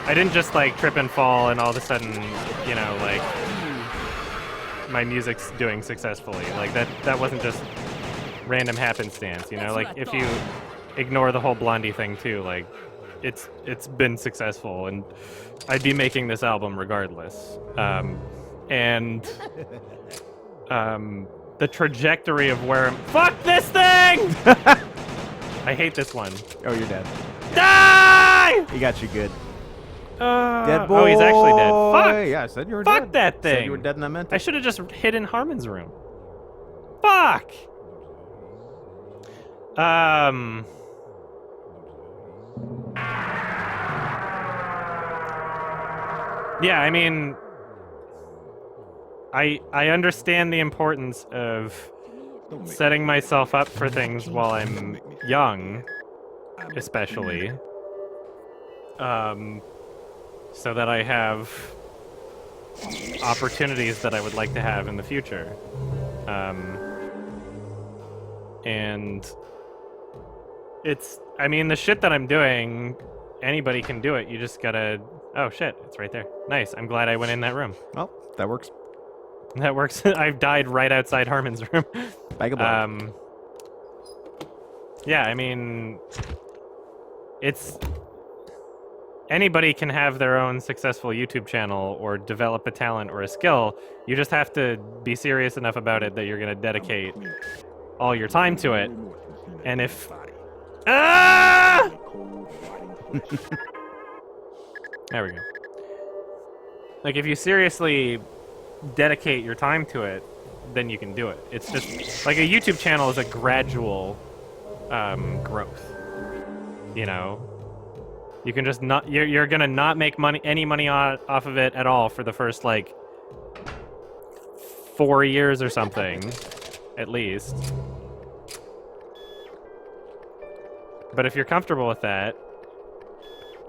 I didn't just, like, trip and fall and all of a sudden, you know, like, my music's doing successfully. Like, that wasn't just random happenstance, you know? Like, if you ignore the whole Blondie thing, too, like, it's been successful, and I'd be making this album regardless. The trajectory of where I'm... Fuck this thing! I hate this one. Oh, you're dead. Die! He got you good. Dead boy. Oh, he's actually dead. Fuck! Yeah, I said you were Fuck dead. that thing! Said you were dead and I meant it. I should have just hid in Harmon's room. Fuck! Yeah, I mean... I understand the importance of setting myself up for things while I'm young, especially, so that I have opportunities that I would like to have in the future. And it's, I mean, the shit that I'm doing, anybody can do it. You just gotta, oh shit, it's right there. Nice, I'm glad I went in that room. Well, that works. That works. I've died right outside Harmon's room. Bag of blood. Yeah, I mean, it's... Anybody can have their own successful YouTube channel or develop a talent or a skill. You just have to be serious enough about it that you're going to dedicate all your time to it. And if... Ah! There we go. Like, if you seriously dedicate your time to it, then you can do it. It's just like a YouTube channel is a gradual growth. You know, you can just not. You're gonna not make any money off of it at all for the first like 4 years or something, at least. But if you're comfortable with that,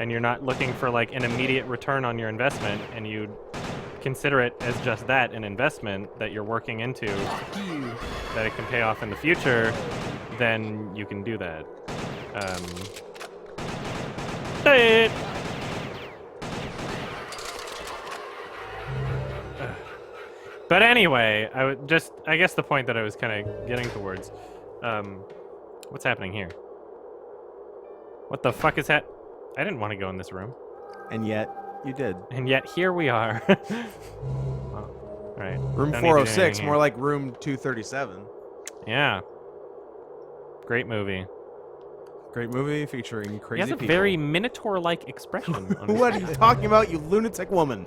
and you're not looking for like an immediate return on your investment, and you consider it as just that, an investment that you're working into, that it can pay off in the future, then you can do that. But anyway, I guess the point that I was kind of getting towards, what's happening here? What the fuck is that? I didn't want to go in this room. And yet, you did. And yet, here we are. All right. Room Don't need to do 406, anything more here. like room 237. Yeah. Great movie. Great movie featuring He crazy has a people. very Minotaur-like expression. on his What are face. you talking about, you lunatic woman?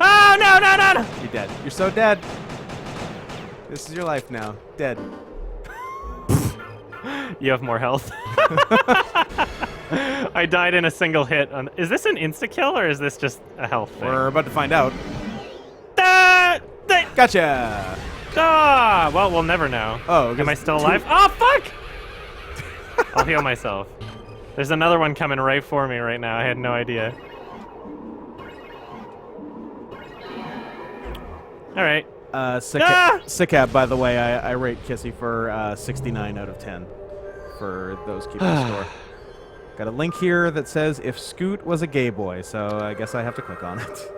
Oh, no, no, no, no! You're dead. You're so dead. This is your life now. Dead. You have more health. I died in a single hit. Is this an insta-kill, or is this just a health thing? We're about to find out. Ah! Gotcha! Ah! Well, we'll never know. Oh, Am I still alive? Oh, fuck! I'll heal myself. There's another one coming right for me right now. I had no idea. All right. Sickab, by the way, I rate Kissy for 69 out of 10 for those keeping score. Got a link here that says if Scoot was a gay boy, so I guess I have to click on it.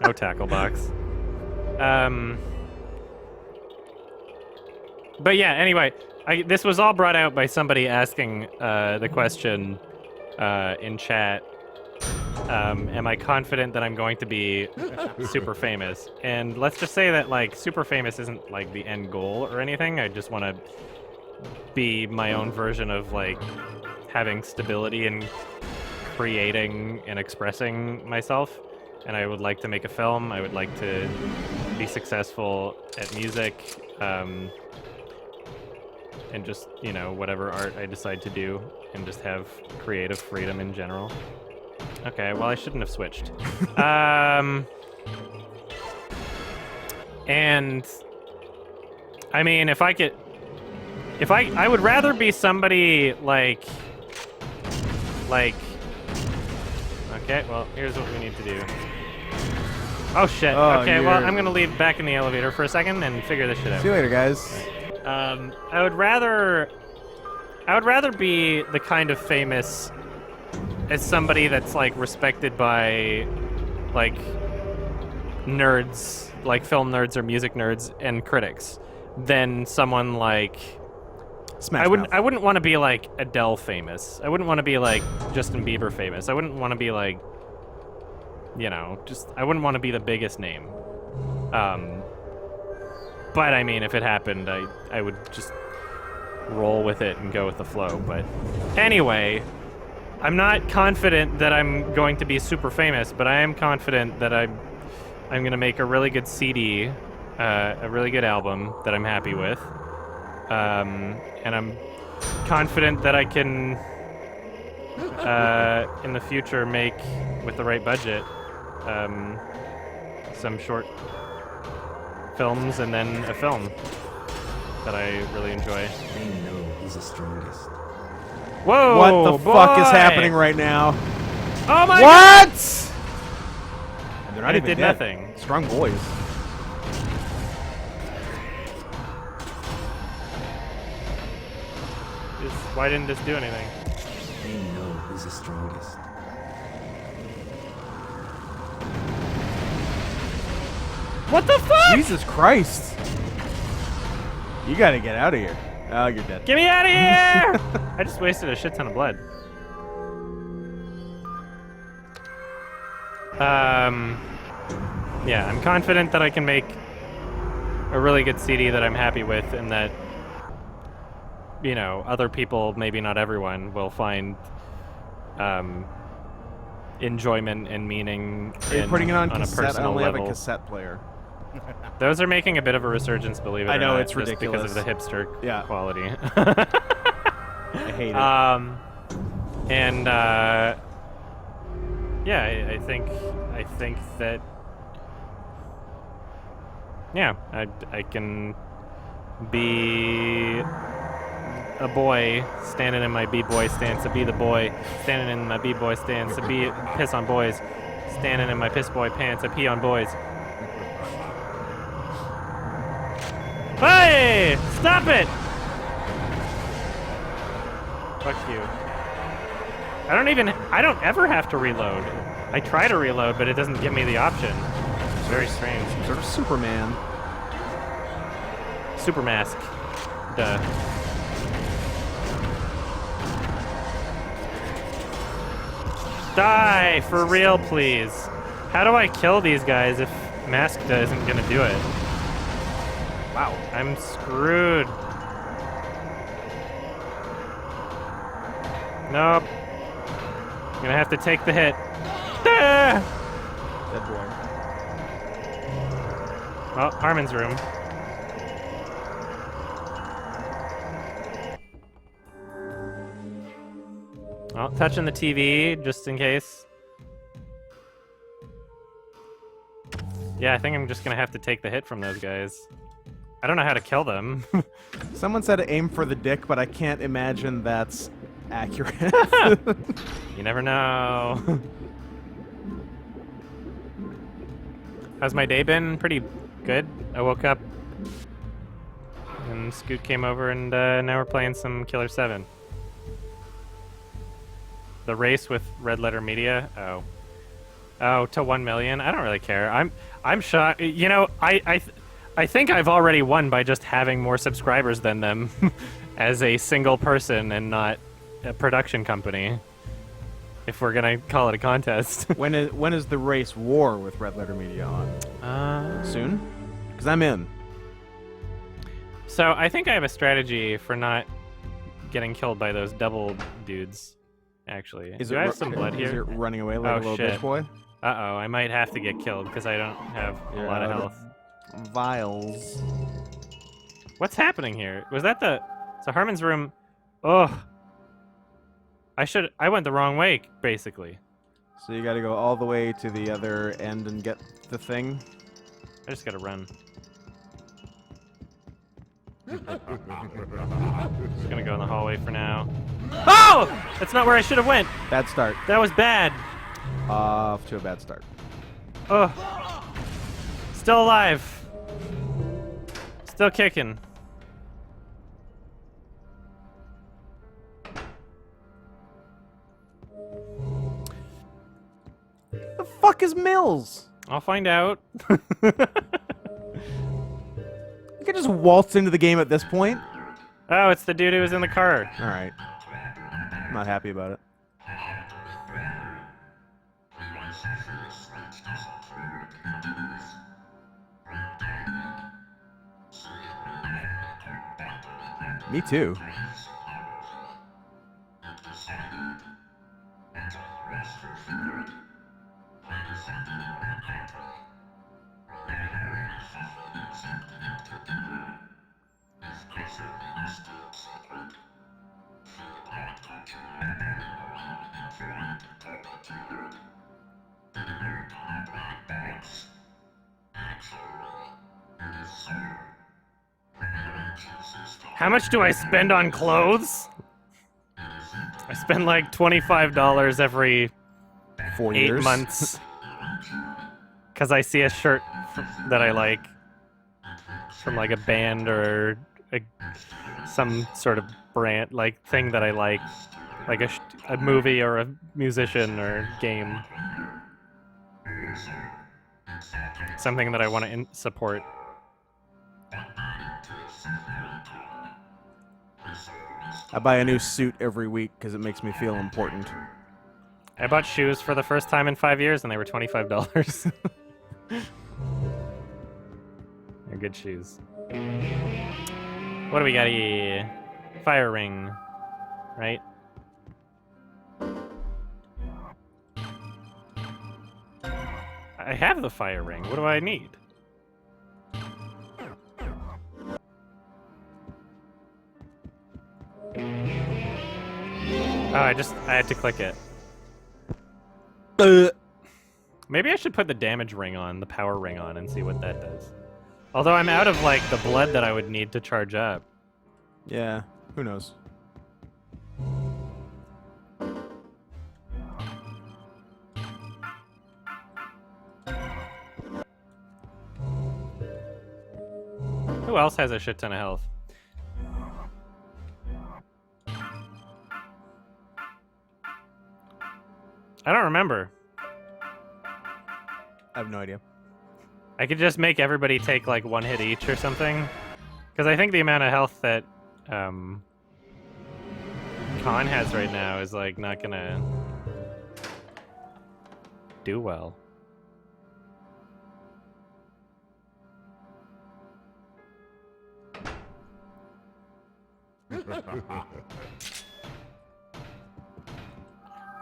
No tackle box. But yeah, anyway, this was all brought out by somebody asking the question in chat. Am I confident that I'm going to be super famous? And let's just say that, like, super famous isn't, like, the end goal or anything. I just want to be my own version of, like, having stability in creating and expressing myself. And I would like to make a film. I would like to be successful at music, and just, you know, whatever art I decide to do, and just have creative freedom in general. Okay, well, I shouldn't have switched. And I mean, if I would rather be somebody like, okay, well, here's what we need to do. Oh shit. Oh, okay, well, I'm gonna leave back in the elevator for a second and figure this shit out. See you later, guys. I would rather be the kind of famous as somebody that's like respected by like nerds, like film nerds or music nerds and critics, than someone like Smash I Mouth. wouldn't want to be like Adele famous. I wouldn't want to be like Justin Bieber famous. I wouldn't want to be like, you know, I wouldn't want to be the biggest name. But I mean, if it happened, I would just roll with it and go with the flow. But anyway, I'm not confident that I'm going to be super famous, but I am confident that I'm going to make a really good CD, a really good album that I'm happy with. And I'm confident that I can, in the future, make, with the right budget, some short films and then a film that I really enjoy. They know he's the strongest. Whoa! What the fuck is boy! happening right now? Oh my What? God! And they're not And it even did dead. nothing. Strong boys. Why didn't this do anything? They know he's the strongest. What the fuck? Jesus Christ. You gotta get out of here. Oh, you're dead. Get me out of here! I just wasted a shit ton of blood. Yeah, I'm confident that I can make a really good CD that I'm happy with, and that, you know, other people, maybe not everyone, will find enjoyment and meaning. Are you putting it on a cassette? I personal only level. have a cassette player. Those are making a bit of a resurgence, believe it or I know, not, it's just ridiculous. because of the hipster Yeah. quality. I hate it. And yeah, I think that, yeah, I can be a boy standing in my b-boy stance, to be the boy standing in my b-boy stance, to be piss on boys, standing in my piss boy pants, to pee on boys. Hey! Stop it! Fuck you. I don't ever have to reload. I try to reload, but it doesn't give me the option. It's very strange. Sort of Superman. Super mask. Duh. Die! For real, please. How do I kill these guys if Maskda isn't gonna do it? Wow, I'm screwed. Nope. I'm gonna have to take the hit. Ah! Dead boy. Well, Harmon's room. Well, touching the TV, just in case. Yeah, I think I'm just gonna have to take the hit from those guys. I don't know how to kill them. Someone said aim for the dick, but I can't imagine that's accurate. You never know. How's my day been? Pretty good. I woke up and Scoot came over, and now we're playing some Killer7. The race with Red Letter Media. Oh, to 1 million. I don't really care. I'm shocked. You know, I think I've already won by just having more subscribers than them as a single person and not a production company. If we're gonna call it a contest. When is the race war with Red Letter Media on? Soon? Because I'm in. So I think I have a strategy for not getting killed by those double dudes. Actually, do I have some blood Is here? it running away like a little shit. bitch boy? Uh-oh, I might have to get killed because I don't have a lot of health. Vials. What's happening here? Was that the... So Harmon's room... Ugh. I went the wrong way, basically. So you gotta go all the way to the other end and get the thing. I just gotta run. Just gonna go in the hallway for now. Oh! That's not where I should have went. Bad start. That was bad. Off to a bad start. Ugh. Still alive. Still kicking. The fuck is Mills? I'll find out. You could just waltz into the game at this point. Oh, it's the dude who was in the car. All right. I'm not happy about it. Me too. How much do I spend on clothes? I spend like $25 every 4 8 years. months. Because I see a shirt that I like from like a band or some sort of brand, like thing that I like a movie or a musician or game. Something that I want to support. I buy a new suit every week because it makes me feel important. I bought shoes for the first time in 5 years and they were $25. They're good shoes. What do we got here? Fire ring, right? I have the fire ring. What do I need? Oh, I had to click it. Maybe I should put the damage ring on, the power ring on, and see what that does. Although I'm out of, like, the blood that I would need to charge up. Yeah, who knows? Who else has a shit ton of health? I don't remember. I have no idea. I could just make everybody take like one hit each or something. Because I think the amount of health that Khan has right now is like not gonna do well.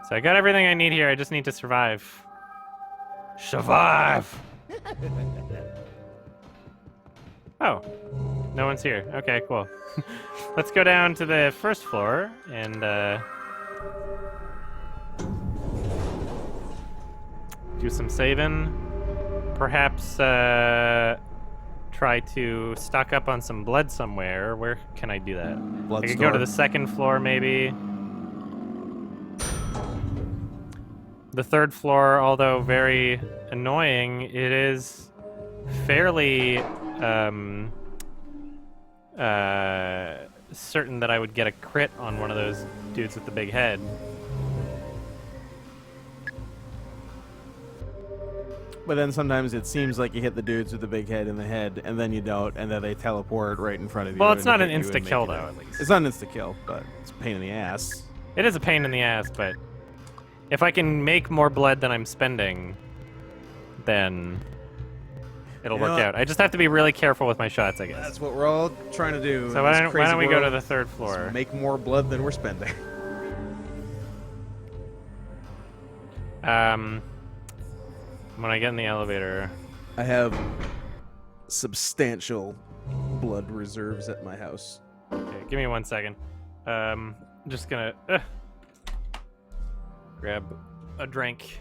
So I got everything I need here. I just need to survive. Survive! Oh, no one's here. Okay, cool. Let's go down to the first floor and do some saving. Perhaps try to stock up on some blood somewhere. Where can I do that? Blood I could store. go to the second floor, maybe. The third floor, although very annoying, it is fairly certain that I would get a crit on one of those dudes with the big head. But then sometimes it seems like you hit the dudes with the big head in the head, and then you don't, and then they teleport right in front of you. Well, it's and not hit an you and insta make kill you though, die. at least. It's not an insta kill, but it's a pain in the ass. It is a pain in the ass, but if I can make more blood than I'm spending, then it'll You know work what? out. I just have to be really careful with my shots, I guess. That's what we're all trying to do. So in why this don't crazy we go to world. the third Just floor? make more blood than we're spending. When I get in the elevator, I have substantial blood reserves at my house. okay, give me 1 second. Just gonna grab a drink.